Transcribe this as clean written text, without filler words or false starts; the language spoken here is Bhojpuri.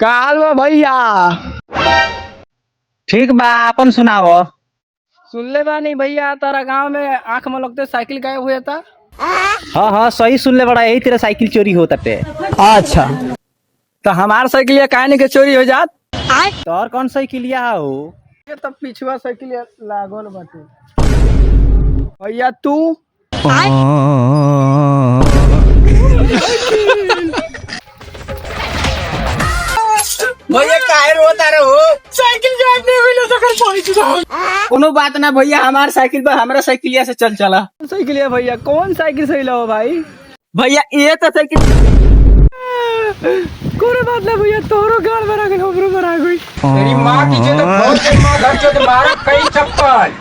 काल में भैया ठीक बा अपन सुनाओ। सुन ले बानी भैया तारा गांव में आंख में लगते साइकिल गायब हुआ था। हाँ हाँ सही सुन ले बड़ा, यही तेरा साइकिल चोरी होता टे। अच्छा तो हमार साइकिल काहे नहीं के चोरी हो जात। तोर कौन साइकिलिया हो? ये तो पिछुआ साइकिल लागल बाटे। भैया तू भैया काहे रोता रहे हो? साइकिल गायब नहीं हुई तो कर पहुंच। कोनो बात ना भैया, हमार साइकिल पर हमरा साइकिलिया से चल चला। साइकिलिया भैया कौन साइकिल सही लो भाई? भैया ये तो साइकिल कोनो बात ना भैया, तोरो गाड़ बना के हमरो बना गई। तेरी मां की जे तो बहुत मां घर से मारा कई चप्पल।